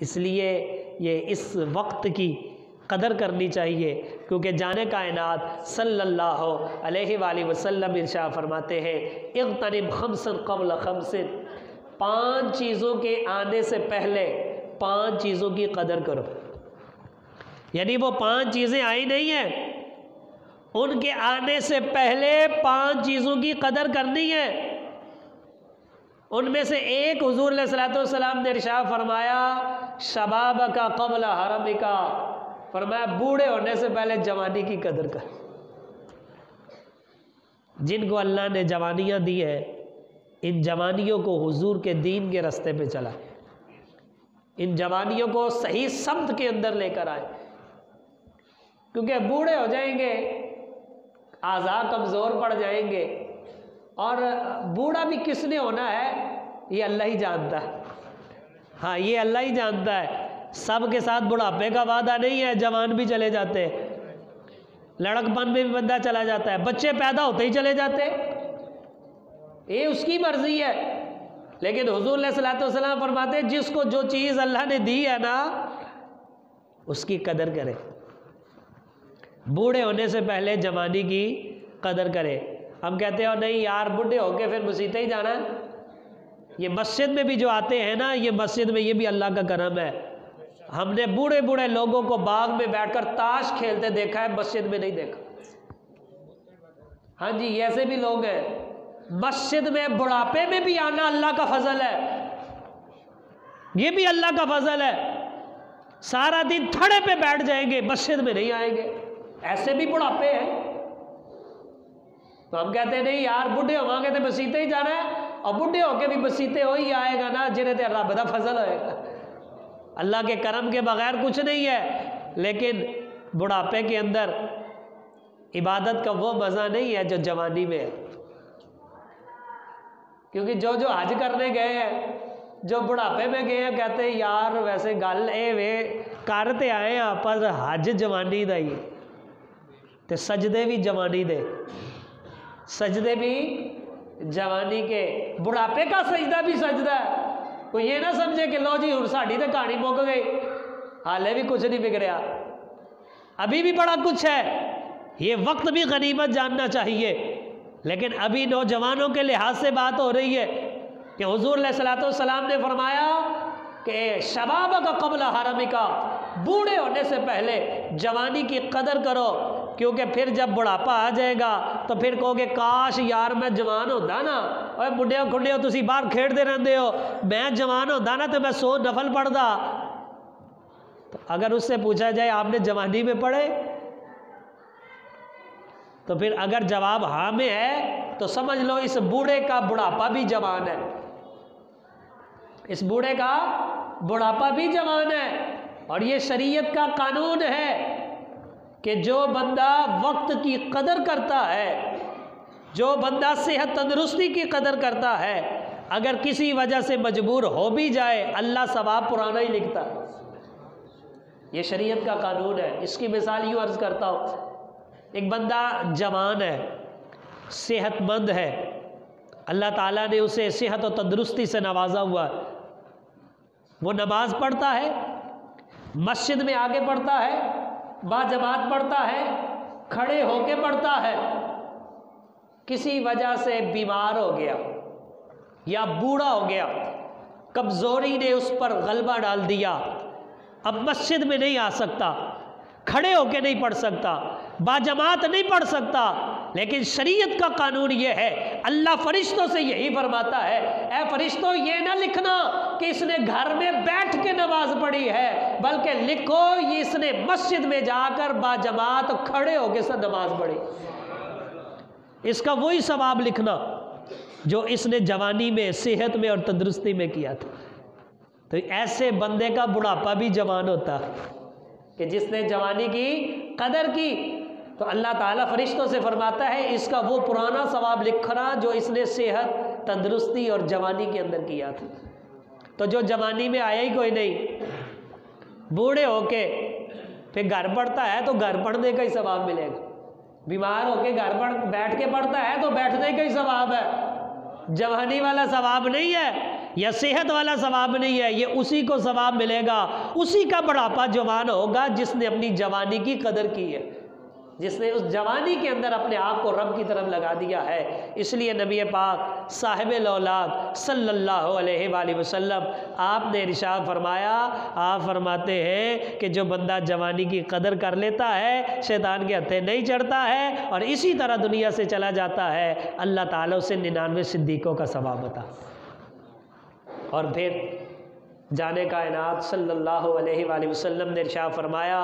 इसलिए ये इस वक्त की कदर करनी चाहिए, क्योंकि जाने कायनात सल्लल्लाहु अलैहि वसल्लम इरशाद फरमाते हैं इग़्तनिम खम्सन क़ब्ल खम्सिन, 5 चीज़ों के आने से पहले 5 चीज़ों की कदर करो। यानी वो 5 चीज़ें आई नहीं हैं, उनके आने से पहले 5 चीज़ों की कदर करनी है। उनमें से एक हुज़ूर अलैहिस्सलातु वस्सलाम ने इरशाद फरमाया शबाबका क़ब्ल हरमिका, फरमाया बूढ़े होने से पहले जवानी की कदर कर। जिनको अल्लाह ने जवानियाँ दी है, इन जवानियों को हुजूर के दीन के रास्ते पे चला, इन जवानियों को सही समत के अंदर लेकर आए, क्योंकि बूढ़े हो जाएंगे, आज़ा कमज़ोर पड़ जाएंगे, और बूढ़ा भी किसने होना है ये अल्लाह ही जानता है। हाँ, ये अल्लाह ही जानता है। सब के साथ बुढ़ापे का वादा नहीं है, जवान भी चले जाते हैं, लड़कपन में भी बंदा चला जाता है, बच्चे पैदा होते ही चले जाते, ये उसकी मर्जी है। लेकिन हुजूर अलैहिस्सलातु वस्सलाम फरमाते हैं जिसको जो चीज़ अल्लाह ने दी है ना, उसकी कदर करे। बूढ़े होने से पहले जवानी की कदर करे। हम कहते हो नहीं यार बूढ़े होके फिर मसीते ही जाना है। ये मस्जिद में भी जो आते हैं ना, ये मस्जिद में ये भी अल्लाह का करम है। हमने बूढ़े बूढ़े लोगों को बाग में बैठकर ताश खेलते देखा है, मस्जिद में नहीं देखा। हाँ जी, ऐसे भी लोग हैं। मस्जिद में बुढ़ापे में भी आना अल्लाह का फजल है, ये भी अल्लाह का फजल है। सारा दिन थड़े पे बैठ जाएंगे, मस्जिद में नहीं आएंगे, ऐसे भी बुढ़ापे हैं। तो हम कहते हैं नहीं यार बूढ़े होवांगे तो मसीते ही जाना है, और बूढ़े होके भी मसीते हो ही आएगा ना जिन्हें तो रब दा फजल होएगा। अल्लाह के करम के बगैर कुछ नहीं है। लेकिन बुढ़ापे के अंदर इबादत का वो मज़ा नहीं है जो जवानी में है, क्योंकि जो जो हज करने गए हैं, जो बुढ़ापे में गए हैं, कहते हैं यार वैसे गल ए वे करते आए हैं पर हज जवानी दा ही ते सजदे भी जवानी दे, सजदे भी जवानी के, बुढ़ापे का सजदा भी सजदा है। कोई ये ना समझे कि लो जी हुण साडी तो कहानी मुक गई, हाले भी कुछ नहीं बिगड़िया, अभी भी बड़ा कुछ है। ये वक्त भी गनीमत जानना चाहिए। लेकिन अभी नौजवानों के लिहाज से बात हो रही है कि हुजूर अलैहिस्सलातु वस्सलाम ने फरमाया कि शबाब का क़ब्ल हरमिका, बूढ़े होने से पहले जवानी की कदर करो, क्योंकि फिर जब बुढ़ापा आ जाएगा तो फिर कहोगे काश यार मैं जवान होता ना, और बुढ़े हो खुंडे हो तुसी बाहर खेड़ते रहते हो, मैं जवान होता ना तो मैं 100 नफल पढ़ता। तो अगर उससे पूछा जाए आपने जवानी में पढ़े, तो फिर अगर जवाब हाँ में है तो समझ लो इस बूढ़े का बुढ़ापा भी जवान है, इस बूढ़े का बुढ़ापा भी जवान है। और ये शरीयत का कानून है कि जो बंदा वक्त की कदर करता है, जो बंदा सेहत तंदुरुस्ती की कदर करता है, अगर किसी वजह से मजबूर हो भी जाए अल्लाह सवाब पुराना ही लिखता। ये शरीयत का कानून है। इसकी मिसाल यूँ अर्ज़ करता हूँ, एक बंदा जवान है, सेहतमंद है, अल्लाह ताला ने उसे सेहत और तंदुरुस्ती से नवाजा हुआ, वो नमाज पढ़ता है, मस्जिद में आगे पढ़ता है, बाजमात पढ़ता है, खड़े होके पढ़ता है। किसी वजह से बीमार हो गया या बूढ़ा हो गया, कमज़ोरी ने उस पर गलबा डाल दिया, अब मस्जिद में नहीं आ सकता, खड़े होके नहीं पढ़ सकता, बाजमात नहीं पढ़ सकता। लेकिन शरीयत का कानून ये है, अल्लाह फरिश्तों से यही फरमाता है, ए फरिश्तों ये ना लिखना कि इसने घर में बैठ के नमाज पढ़ी है, बल्कि लिखो ये इसने मस्जिद में जाकर बाजमात खड़े होके से नमाज पढ़ी। इसका वही सवाब लिखना जो इसने जवानी में, सेहत में और तंदुरुस्ती में किया था। तो ऐसे बंदे का बुढ़ापा भी जवान होता कि जिसने जवानी की कदर की। तो अल्लाह ताला फरिश्तों से फरमाता है इसका वो पुराना सवाब लिखना जो इसने सेहत, तंदुरुस्ती और जवानी के अंदर किया था। तो जो जवानी में आया ही कोई नहीं, बूढ़े होके फिर घर पढ़ता है तो घर पढ़ने का ही सवाब मिलेगा, बीमार होके घर बैठ के पढ़ता है तो बैठने का ही सवाब है, जवानी वाला सवाब नहीं है। या सेहत वाला सवाब नहीं है, ये उसी को सवाब मिलेगा, उसी का बुढ़ापा जवान होगा जिसने अपनी जवानी की कदर की है, जिसने उस जवानी के अंदर अपने आप को रब की तरफ लगा दिया है। इसलिए नबी पाक साहिब औलाद सल्लल्लाहु अलैहि वसल्लम आपने इरशाद फरमाया, आप फरमाते हैं कि जो बंदा जवानी की कदर कर लेता है शैतान के हत्थे नहीं चढ़ता है और इसी तरह दुनिया से चला जाता है, अल्लाह ताला उसे 99 सिद्दीकों का सवाब बता। और फिर जाने कायनात सल्लल्लाहु अलैहि वसल्लम ने इरशाद फरमाया,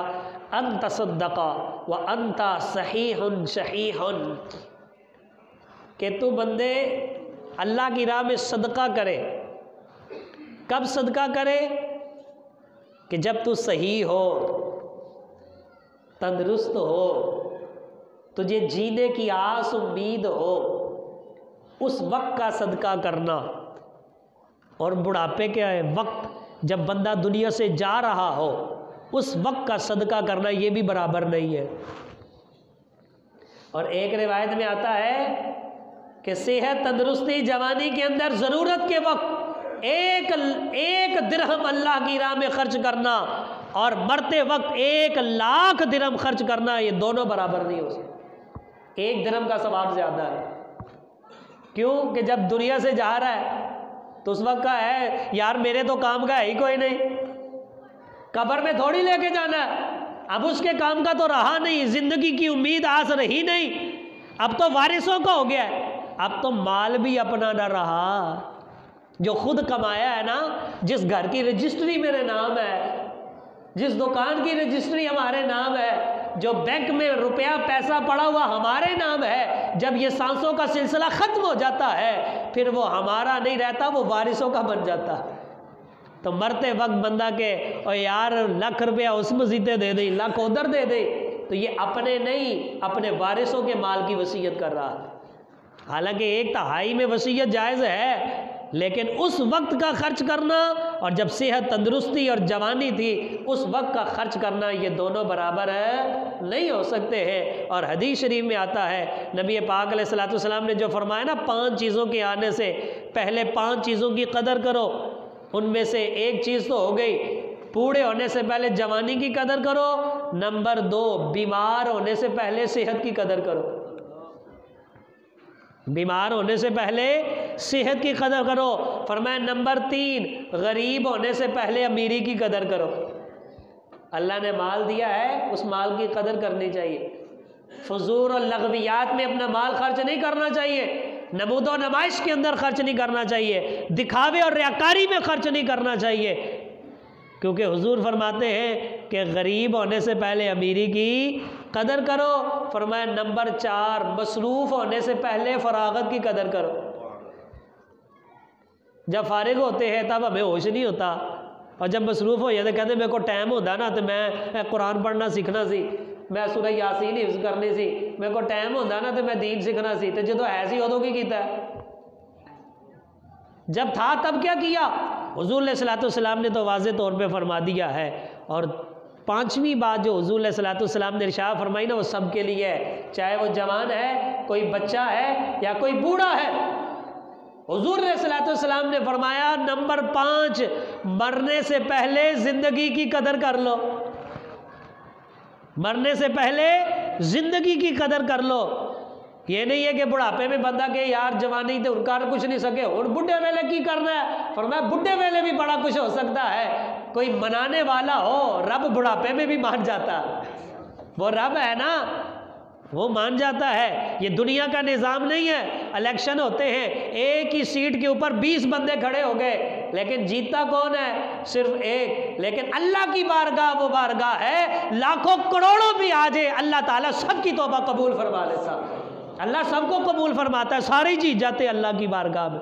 अंत सद्दका व अंता सहीहुन शहीहुन, कि तू बंदे अल्लाह की राह में सदका करे। कब सदका करे? कि जब तू सही हो, तंदुरुस्त हो, तुझे जीने की आस उम्मीद हो, उस वक्त का सदका करना। और बुढ़ापे के वक्त जब बंदा दुनिया से जा रहा हो, उस वक्त का सदका करना ये भी बराबर नहीं है। और एक रिवायत में आता है कि सेहत तंदुरुस्ती जवानी के अंदर ज़रूरत के वक्त एक दिरहम अल्लाह की राह में खर्च करना और मरते वक्त 1,00,000 दिरहम खर्च करना, ये दोनों बराबर नहीं हो सकते। 1 दिरहम का सवाब ज़्यादा है। क्यों? कि जब दुनिया से जा रहा है तो उस वक्त का है यार मेरे तो काम का है ही कोई नहीं, कब्र में थोड़ी लेके जाना है, अब उसके काम का तो रहा नहीं, जिंदगी की उम्मीद आस रही नहीं, अब तो वारिसों का हो गया है, अब तो माल भी अपना ना रहा, जो खुद कमाया है ना, जिस घर की रजिस्ट्री मेरे नाम है, जिस दुकान की रजिस्ट्री हमारे नाम है, जो बैंक में रुपया पैसा पड़ा हुआ हमारे नाम है, जब ये सांसों का सिलसिला ख़त्म हो जाता है फिर वो हमारा नहीं रहता, वो वारिसों का बन जाता है। तो मरते वक्त बंदा के और यार लाख रुपया उस मस्जिद दे दे, लाख उधर दे दे, तो ये अपने नहीं अपने वारिसों के माल की वसीयत कर रहा है। हालांकि 1/3 में वसीयत जायज़ है, लेकिन उस वक्त का खर्च करना और जब सेहत तंदुरुस्ती और जवानी थी उस वक्त का खर्च करना, ये दोनों बराबर है नहीं हो सकते हैं। और हदीस शरीफ में आता है नबी पाक अलैहिस्सलातु वस्सलाम ने जो फरमाया ना, 5 चीज़ों के आने से पहले 5 चीज़ों की कदर करो, उनमें से एक चीज़ तो हो गई बूढ़े होने से पहले जवानी की कदर करो, नंबर 2 बीमार होने से पहले सेहत की कदर करो, बीमार होने से पहले सेहत की कदर करो। फरमाया नंबर 3 गरीब होने से पहले अमीरी की कदर करो। अल्लाह ने माल दिया है, उस माल की कदर करनी चाहिए, फजूल और लगवियात में अपना माल खर्च नहीं करना चाहिए, नमूदो नमाइश के अंदर खर्च नहीं करना चाहिए, दिखावे और रियाकारी में खर्च नहीं करना चाहिए, क्योंकि हुजूर फरमाते हैं कि गरीब होने से पहले अमीरी की कदर करो। फरमाया नंबर 4 मसरूफ़ होने से पहले फरागत की कदर करो। जब फारिग होते हैं तब हमें होश नहीं होता, और जब मसरूफ़ हो जाते कहते मेरे को टाइम होता ना तो मैं कुरान पढ़ना सीखना सी, मैं सूरह यासीन हिफ्ज़ करनी सी, मेरे को टाइम होता ना तो मैं दीन सीखना सी, तो जो ऐसी उदों की कीता है, जब था तब क्या किया? हुज़ूर अलैहिस्सलातु वस्सलाम ने तो वाज़े तौर पे फरमा दिया है। और 5वीं बात जो हुज़ूर अलैहिस्सलातु वस्सलाम ने इरशाद फरमाई ना, वो सब के लिए है, चाहे वो जवान है, कोई बच्चा है या कोई बूढ़ा है। हुज़ूर अलैहिस्सलातु वस्सलाम ने फरमाया नंबर 5 मरने से पहले ज़िंदगी की कदर कर लो, मरने से पहले ज़िंदगी की कदर कर लो। ये नहीं है कि बुढ़ापे में बंदा के यार जवानी तो उनका कुछ नहीं सके और बुढ़े वेले की करना है। फरमाया बुढ़े वेले भी बड़ा कुछ हो सकता है, कोई मनाने वाला हो, रब बुढ़ापे में भी मान जाता, वो रब है ना, वो मान जाता है। ये दुनिया का निज़ाम नहीं है, इलेक्शन होते हैं, एक ही सीट के ऊपर 20 बंदे खड़े हो गए, लेकिन जीतता कौन है? सिर्फ एक। लेकिन अल्लाह की बारगाह वो बारगाह है, लाखों करोड़ों भी आ जाए अल्लाह ताला सबकी तौबा कबूल फरमा लेता, अल्लाह सबको कबूल फरमाता है, सारे ही जीत जाते अल्लाह की बारगाह में।